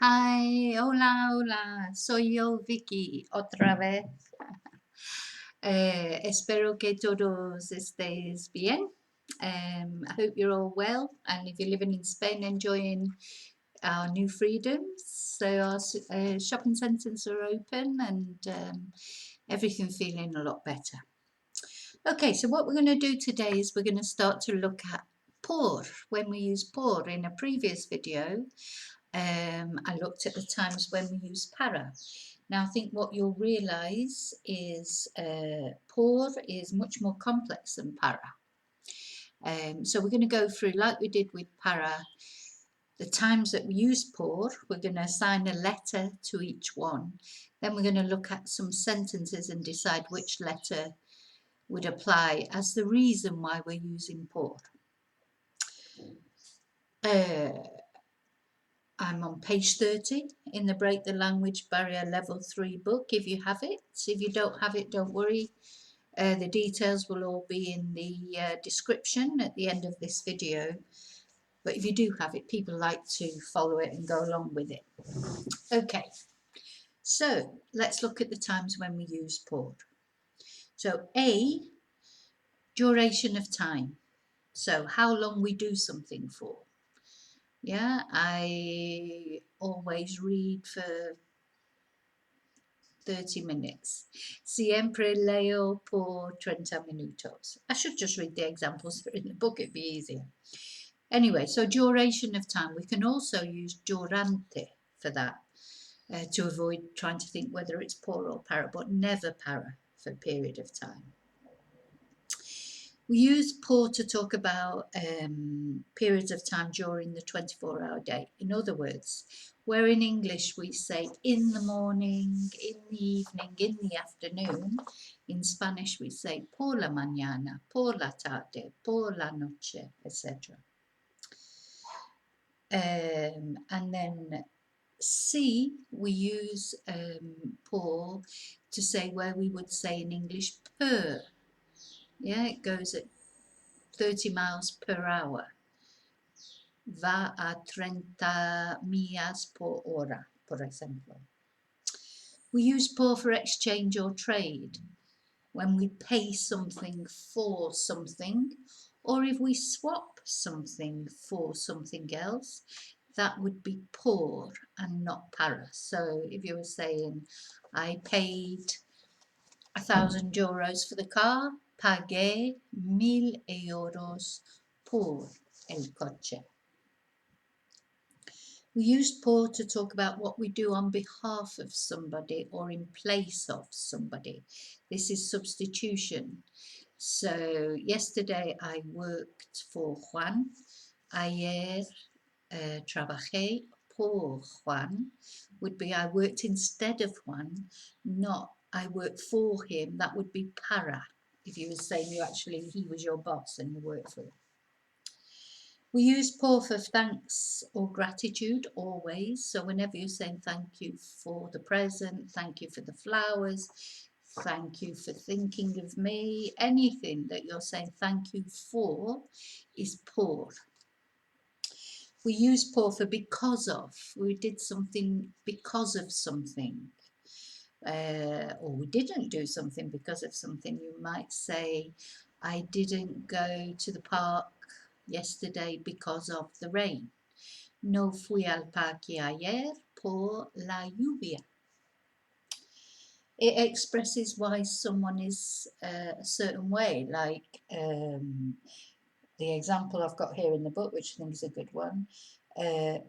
Hi, hola, hola, soy yo, Vicky, otra vez. Espero que todos estéis bien. I hope you're all well, and if you're living in Spain, enjoying our new freedoms. So our shopping centres are open, and everything feeling a lot better. Okay, so what we're going to do today is we're going to start to look at por, when we use por. In a previous video, I looked at the times when we use para. Now I think what you'll realise is por is much more complex than para. So we're going to go through, like we did with para, the times that we use por. We're going to assign a letter to each one. Then we're going to look at some sentences and decide which letter would apply as the reason why we're using por. I'm on page 30 in the Break the Language Barrier Level 3 book, if you have it. If you don't have it, don't worry. The details will all be in the description at the end of this video. But if you do have it, people like to follow it and go along with it. Okay, so let's look at the times when we use por. So A, duration of time. So how long we do something for. Yeah, I always read for 30 minutes. Siempre leo por 30 minutos. I should just read the examples that are in the book, it'd be easier. Anyway, so duration of time. We can also use durante for that to avoid trying to think whether it's por or para, but never para for a period of time. We use por to talk about periods of time during the 24-hour day. In other words, where in English we say in the morning, in the evening, in the afternoon, in Spanish we say por la mañana, por la tarde, por la noche, etc. And then C, we use por to say where we would say in English per. Yeah, it goes at 30 miles per hour. Va a 30 millas por hora, por ejemplo. We use por for exchange or trade, when we pay something for something, or if we swap something for something else, that would be por and not para. So if you were saying, I paid €1,000 for the car, pagué 1,000 euros por el coche. We use por to talk about what we do on behalf of somebody or in place of somebody. This is substitution. So yesterday I worked for Juan. Ayer trabajé por Juan would be I worked instead of Juan, not I worked for him. That would be para, if you were saying he was your boss and you worked for him. We use por for thanks or gratitude always. So whenever you're saying thank you for the present, thank you for the flowers, thank you for thinking of me, anything that you're saying thank you for is por. We use por for because of. We did something because of something. Or we didn't do something because of something. You might say, I didn't go to the park yesterday because of the rain. No fui al parque ayer por la lluvia. It expresses why someone is a certain way, like the example I've got here in the book, which I think is a good one.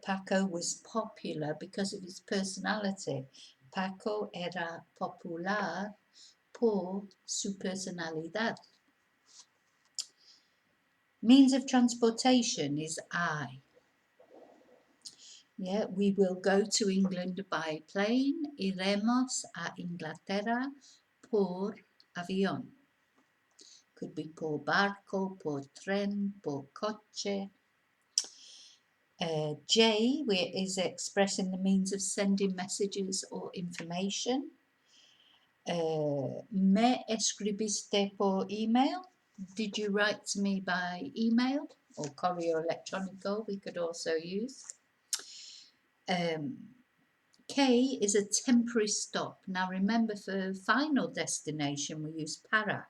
Paco was popular because of his personality. Paco era popular por su personalidad. Means of transportation is I. Yeah, we will go to England by plane. Iremos a Inglaterra por avión. Could be por barco, por tren, por coche. J is expressing the means of sending messages or information. Me escribiste por email. Did you write to me by email? Or correo electrónico we could also use. K is a temporary stop. Now remember, for final destination we use para.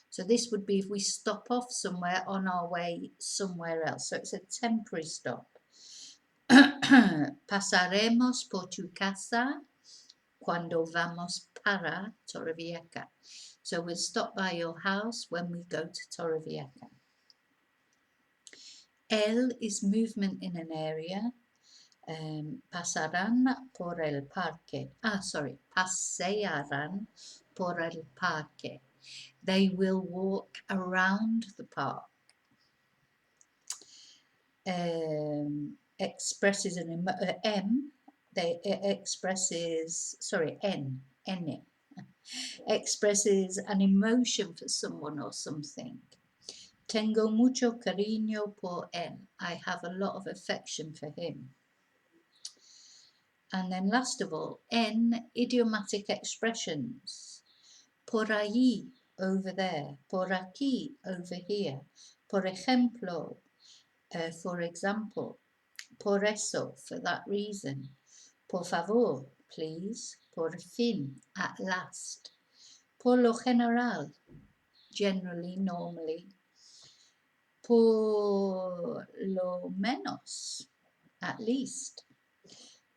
So this would be if we stop off somewhere on our way somewhere else. So it's a temporary stop. Pasaremos por tu casa cuando vamos para Torrevieja. So we'll stop by your house when we go to Torrevieja. El is movement in an area. Pasarán por el parque. Pasearán por el parque. They will walk around the park. Expresses an M. N expresses an emotion for someone or something. Tengo mucho cariño por él. I have a lot of affection for him. And then last of all, N, idiomatic expressions. Por allí, over there. Por aquí, over here. Por ejemplo, for example. Por eso, for that reason. Por favor, please. Por fin, at last. Por lo general, generally, normally. Por lo menos, at least.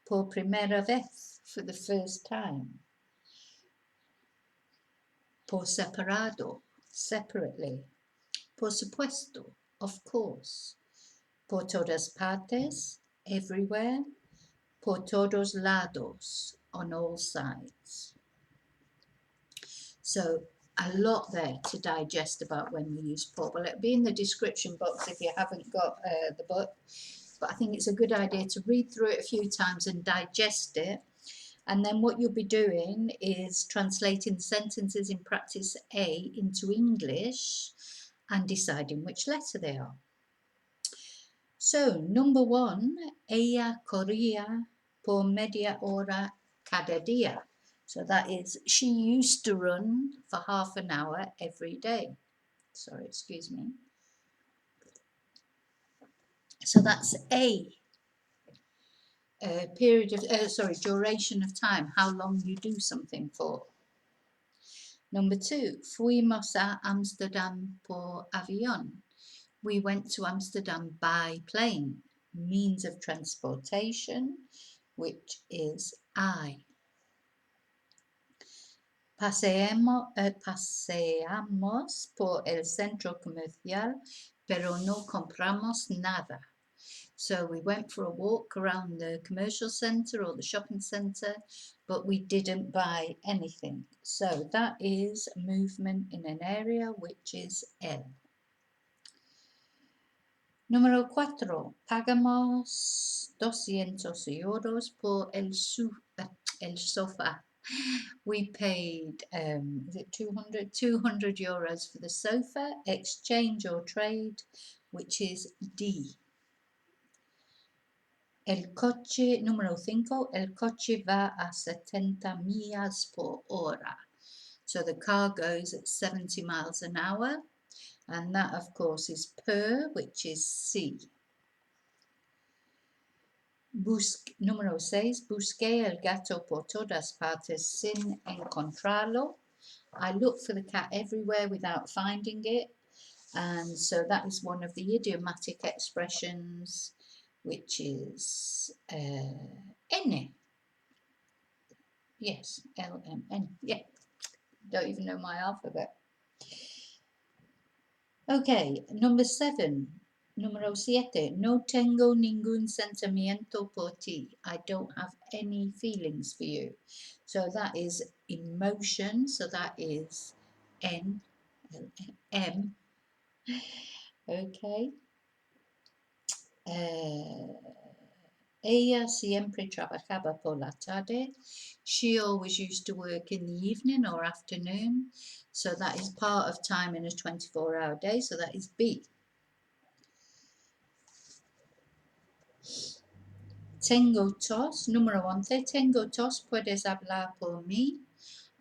Por primera vez, for the first time. Por separado, separately. Por supuesto, of course. Por todas partes, everywhere. Por todos lados, on all sides. So a lot there to digest about when we use por. Well, it'll be in the description box if you haven't got the book. But I think it's a good idea to read through it a few times and digest it. And then what you'll be doing is translating sentences in practice A into English and deciding which letter they are. So, number 1, ella corría por media hora cada día. So that is, she used to run for half an hour every day. Sorry, excuse me. So that's A. Duration of time, how long you do something for. Number 2, fuimos a Amsterdam por avión. We went to Amsterdam by plane, means of transportation, which is I. Paseamos por el centro comercial, pero no compramos nada. So we went for a walk around the commercial centre or the shopping centre, but we didn't buy anything. So that is movement in an area, which is el. Número 4. Pagamos 200 euros por el sofá. We paid, is it 200? 200 euros for the sofa, exchange or trade, which is D. El coche, número 5, el coche va a 70 millas por hora. So the car goes at 70 miles an hour, and that of course is per, which is C. Número 6, busqué el gato por todas partes sin encontrarlo. I looked for the cat everywhere without finding it, and so that is one of the idiomatic expressions, which is N. Yes, L-M-N. Yeah, don't even know my alphabet. Okay, number 7. Número 7. No tengo ningún sentimiento por ti. I don't have any feelings for you. So that is emotion. So that is N, M. Okay. Ella siempre trabajaba por la tarde. She always used to work in the evening or afternoon. So that is part of time in a 24-hour day. So that is B. Tengo tos. Número 11. Tengo tos. Puedes hablar por mí.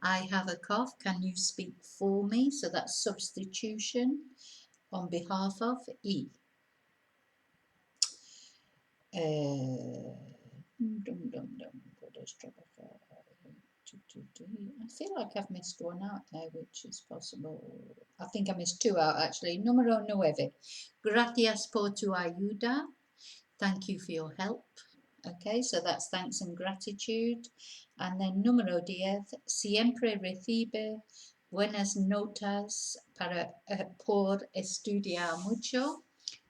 I have a cough. Can you speak for me? So that's substitution on behalf of E. Puedes Muchas, trabaja. I feel like I've missed one out there, which is possible. I think I missed two out actually. Número 9. Gracias por tu ayuda. Thank you for your help. Okay, so that's thanks and gratitude. And then número 10. Siempre recibe buenas notas por estudiar mucho.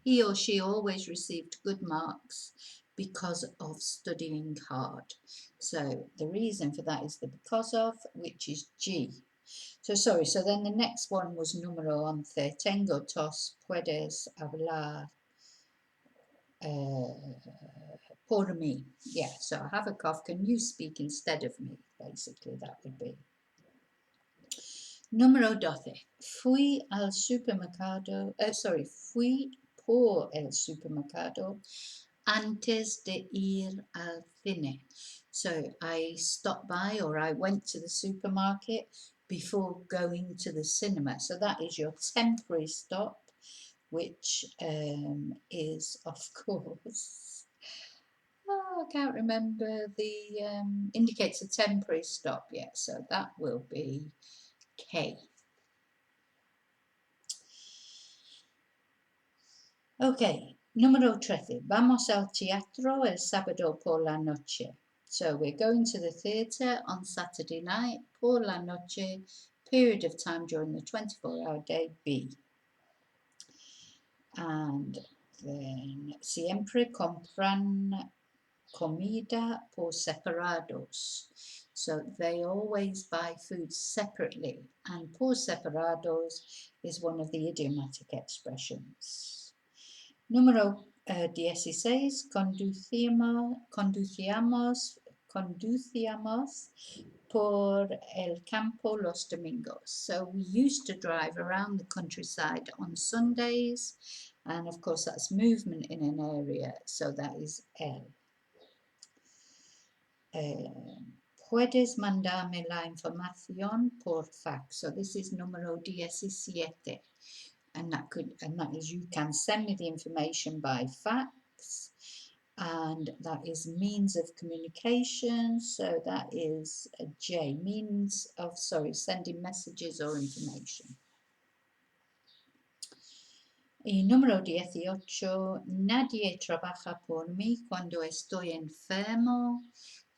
He or she always received good marks because of studying hard. So the reason for that is the because of, which is G. So sorry, so then the next one was número 11. Tengo tos, puedes hablar por mí. Yeah, so I have a cough. Can you speak instead of me? Basically, that would be. Número 12. Fui al supermercado, fui por el supermercado antes de ir al cine. So I stopped by, or I went to the supermarket before going to the cinema. So that is your temporary stop, which is, of course, I can't remember the, indicates a temporary stop yet. So that will be K. Okay, número 13. Vamos al teatro el sábado por la noche. So we're going to the theatre on Saturday night, por la noche, period of time during the 24-hour day, B. And then siempre compran comida por separados. So they always buy food separately, and por separados is one of the idiomatic expressions. Número 16, conducíamos por el campo los domingos. So we used to drive around the countryside on Sundays, and of course that's movement in an area, so that is L. Puedes mandarme la información por fax. So this is número 17. And that is you can send me the information by fax, and that is means of communication. So that is a J, means of sending messages or information. Y número 18, nadie trabaja por mí cuando estoy enfermo.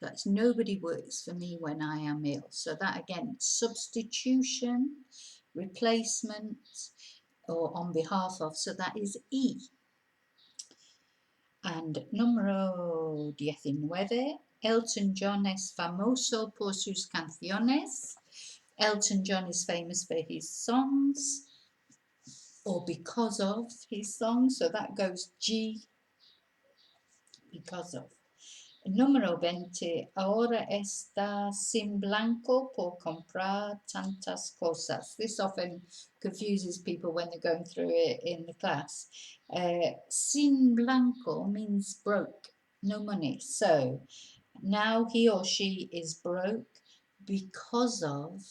That's nobody works for me when I am ill. So that again, substitution, replacement, or on behalf of, so that is E. And número 19, Elton John es famoso por sus canciones. Elton John is famous for his songs, or because of his songs, so that goes G, because of. Número 20, ahora está sin blanco por comprar tantas cosas. This often confuses people when they're going through it in the class. Sin blanco means broke, no money. So now he or she is broke because of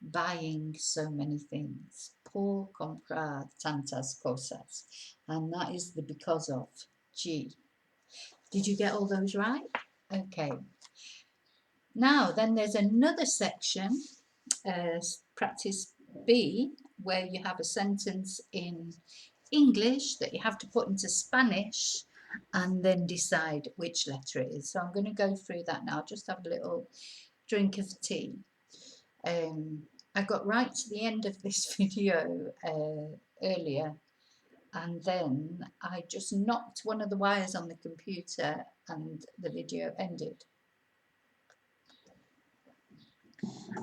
buying so many things. Por comprar tantas cosas. And that is the because of, G. Did you get all those right? Okay. Now, then there's another section, practice B, where you have a sentence in English that you have to put into Spanish and then decide which letter it is. So I'm going to go through that now. Just have a little drink of tea. I got right to the end of this video earlier, and then I just knocked one of the wires on the computer and the video ended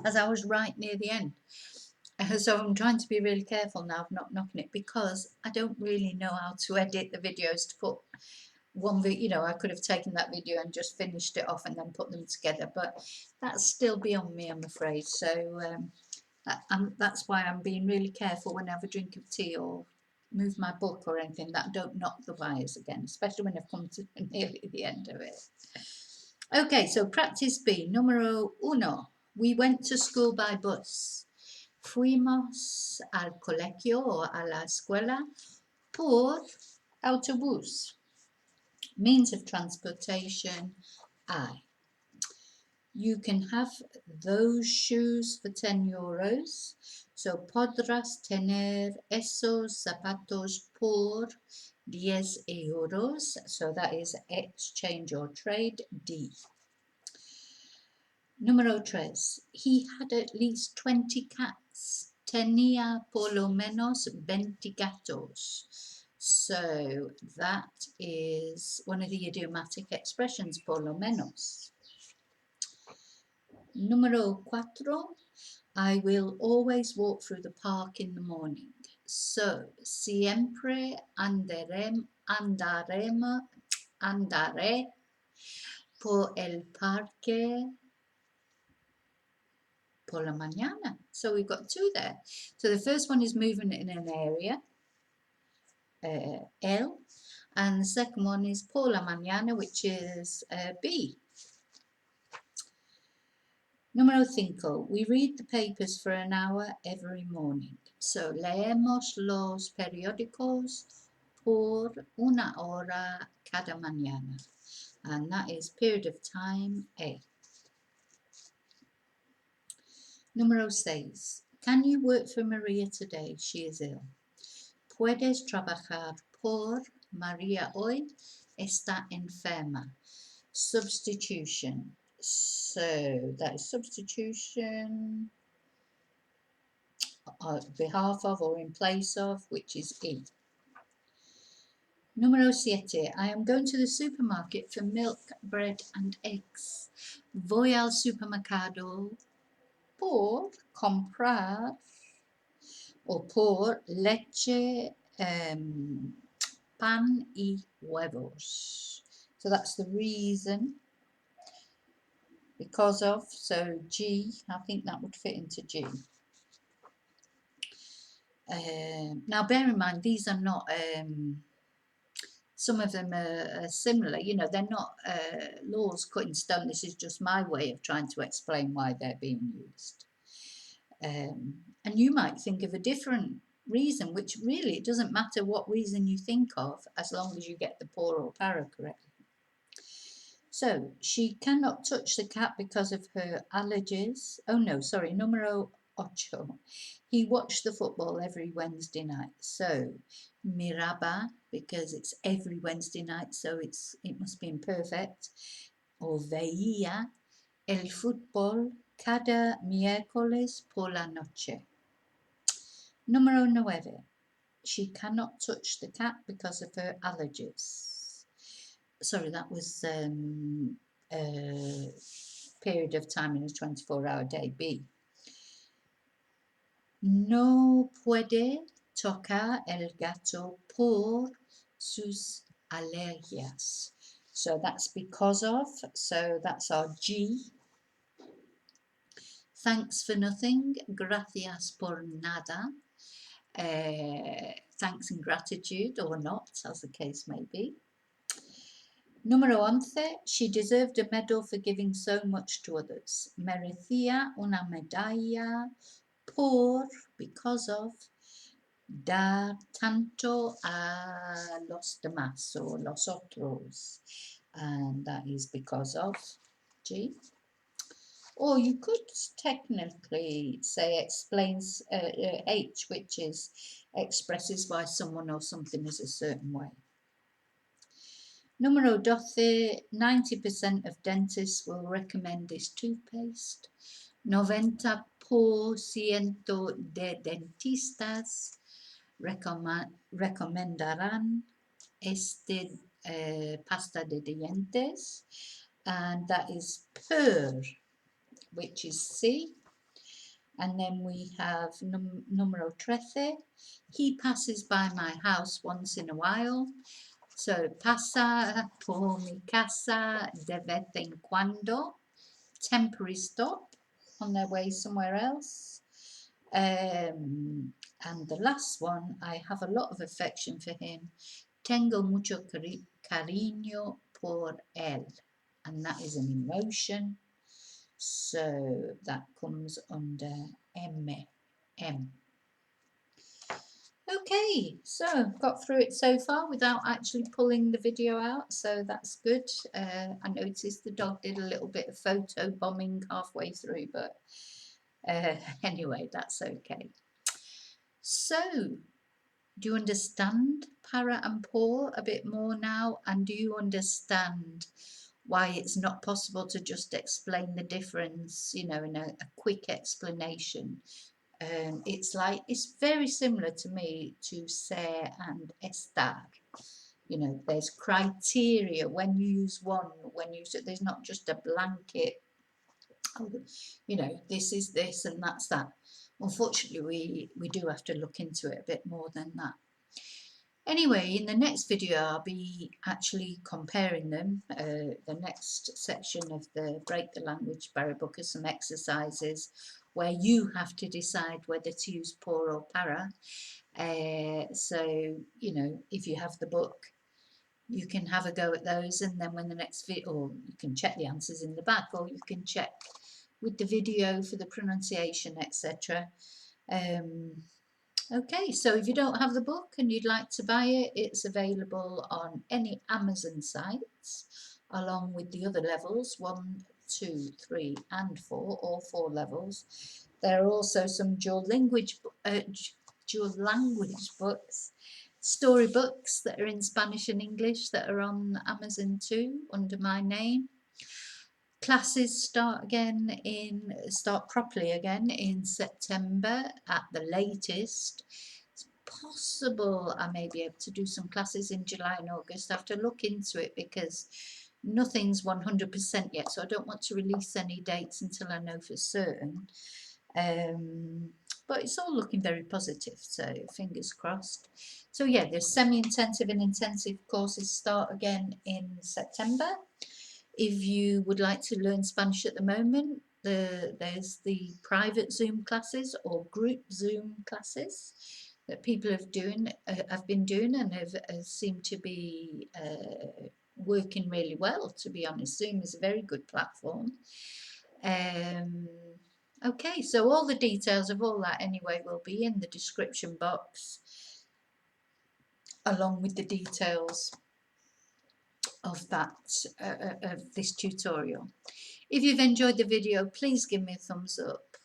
as I was right near the end. So I'm trying to be really careful now of not knocking it, because I don't really know how to edit the videos to put one video, you know, I could have taken that video and just finished it off and then put them together, but that's still beyond me, I'm afraid. So that's why I'm being really careful when I have a drink of tea or move my book or anything, that I don't knock the wires again, especially when I've come to nearly the end of it. Okay, so practice B, número 1. We went to school by bus. Fuimos al colegio o a la escuela por autobús. Means of transportation, I. You can have those shoes for 10 euros. So podrás tener esos zapatos por 10 euros. So that is exchange or trade D. Número 3. He had at least 20 cats. Tenía por lo menos 20 gatos. So that is one of the idiomatic expressions, por lo menos. Número 4. I will always walk through the park in the morning. So, siempre andaré por el parque por la mañana. So we've got 2 there. So the first one is moving in an area, L, and the second one is por la mañana, which is B. Número 5. We read the papers for an hour every morning. So leemos los periódicos por una hora cada mañana. And that is period of time A. Número 6. Can you work for Maria today? She is ill. Puedes trabajar por María hoy. Está enferma. Substitution. So that is substitution on behalf of or in place of, which is E. Número 7. I am going to the supermarket for milk, bread and eggs. Voy al supermercado por comprar o por leche, pan y huevos. So that's the reason. Because of, so G, I think that would fit into G. Now bear in mind, these are not, some of them are similar, you know, they're not laws cut in stone. This is just my way of trying to explain why they're being used. And you might think of a different reason, which really it doesn't matter what reason you think of, as long as you get the por or para correctly. So, she cannot touch the cat because of her allergies. Oh no, sorry, número 8. He watched the football every Wednesday night. So, miraba, because it's every Wednesday night, so it must be imperfect. O veía el fútbol cada miércoles por la noche. Número 9. She cannot touch the cat because of her allergies. Sorry, that was period of time in a 24-hour day, B. No puede tocar el gato por sus alergias. So that's because of, so that's our G. Thanks for nothing, gracias por nada. Thanks and gratitude, or not, as the case may be. Número 11. She deserved a medal for giving so much to others. Merecía una medalla por, because of, dar tanto a los demás or los otros. And that is because of G. Or you could technically say explains H, which is expresses why someone or something is a certain way. Número 12. 90% of dentists will recommend this toothpaste. 90% de dentistas recomendarán este pasta de dientes. And that is per, which is C. And then we have número 13. He passes by my house once in a while. So, pasa por mi casa de vez en cuando. Temporary stop on their way somewhere else. And the last one, I have a lot of affection for him. Tengo mucho cariño por él. And that is an emotion. So that comes under M. Okay, so got through it so far without actually pulling the video out, so that's good. I noticed the dog did a little bit of photo bombing halfway through, but anyway, that's okay. So, do you understand para and por a bit more now? And do you understand why it's not possible to just explain the difference, in a quick explanation? It's very similar to me to ser and estar. There's criteria when you use one, there's not just a blanket, oh, this is this and that's that. Unfortunately, we do have to look into it a bit more than that. Anyway, in the next video, I'll be actually comparing them. The next section of the Break the Language Barrier book are some exercises where you have to decide whether to use por or para. So, if you have the book, you can have a go at those, and then when the next video, or you can check the answers in the back, or you can check with the video for the pronunciation, etc. Okay, so if you don't have the book and you'd like to buy it, it's available on any Amazon sites, along with the other levels, 1, 2, 3 and 4, all 4 levels. There are also some dual language books, storybooks that are in Spanish and English that are on Amazon too, under my name. Classes start properly again in September at the latest. It's possible I may be able to do some classes in July and August. I have to look into it because nothing's 100% yet, so I don't want to release any dates until I know for certain. But it's all looking very positive, so fingers crossed. So yeah, the semi-intensive and intensive courses start again in September. If you would like to learn Spanish at the moment, there's the private Zoom classes or group Zoom classes that people have been doing and have seemed to be working really well, to be honest. Zoom is a very good platform. Okay, so all the details of all that anyway will be in the description box, along with the details of this tutorial. If you've enjoyed the video, please give me a thumbs up.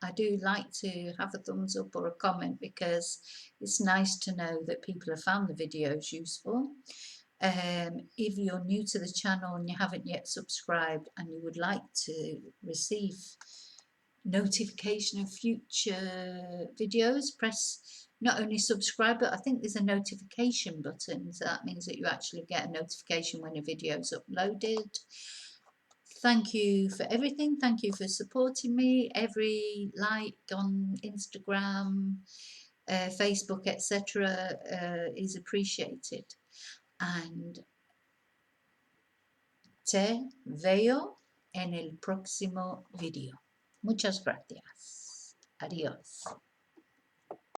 I do like to have a thumbs up or a comment because it's nice to know that people have found the videos useful. If you're new to the channel and you haven't yet subscribed and you would like to receive notification of future videos, press not only subscribe, but I think there's a notification button, so that means that you actually get a notification when a video is uploaded. Thank you for everything. Thank you for supporting me. Every like on Instagram, Facebook, etc. is appreciated. And te veo en el próximo video. Muchas gracias. Adiós.